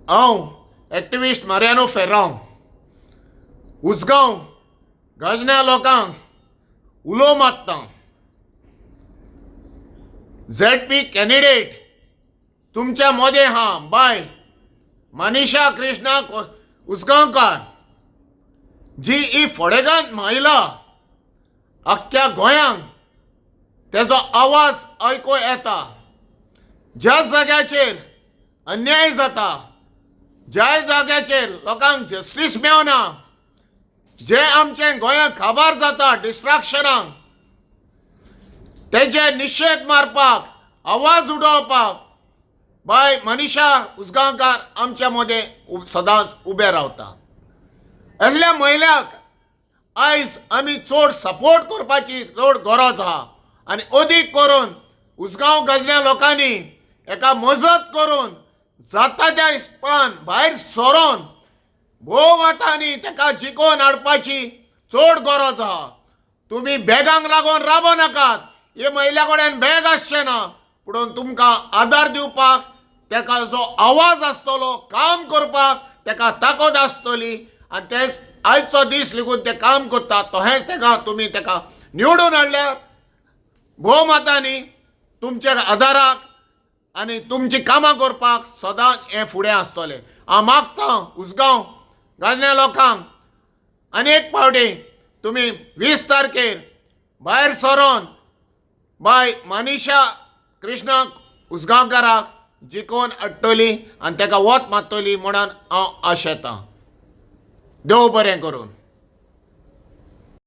हांव activist Mariano Ferrao Usgaon गजन्या लोकांक उलो मागता. ZP कॅन्डिडेट तुमच्या मदें हा बाय मनीषा कृष्णा उसगांवकार, जी ही फोडेगांत महिला अख्ख्या गोंयांक तेजो आवाज आयको येता. ज्या जाग्याचेर अन्याय जाता, ज्या जाग्याचेर लोकांक जस्टीस मेळना, जे आमचे गोंयांत काबार जाता डिस्ट्रॅक्शनांक, तेजे निशेध मारपाक, आवाज उडोवपाक बाय मनीषा उसगांवकार आमच्या मदें सदांच उबे रावता. असल्या महिलाक आयज आमी चड सपोर्ट करपाची चड गरज आहा आनी अदीक करून उसगांव गजन्या लोकांनी एका मजत करून जाता त्या हिसपान भायर सरोन भोवमातांनी ताका जिखोवन हाडपाची चड गरज आहा. तुमी बॅगांक लागून राबो नाकात. हे महिला कडेन बॅग आसचें ना, पूण तुमकां आदार दिवपाक ताका जो आवाज आसतलो, काम करपाक ताका ताकद आसतली आनी तेच आयचो दीस लेगून तें काम करता. तहेंच ताका तुमी ताका निवडून हाडल्यार भोवमातांनी तुमच्या आदाराक आनी तुमची कामां करपाक सदांच हें फुडें आसतलें. हांव मागतां उसगांव गजन्या लोकांक आनी एक फावटी तुमी 20 तारखेर भायर सरोन बाय मनीषा कृष्णा उसगांवकाराक जिखोवन हाडटली आनी ताका वोत मारतली म्हणून हांव आशेतां. देव बरें करून.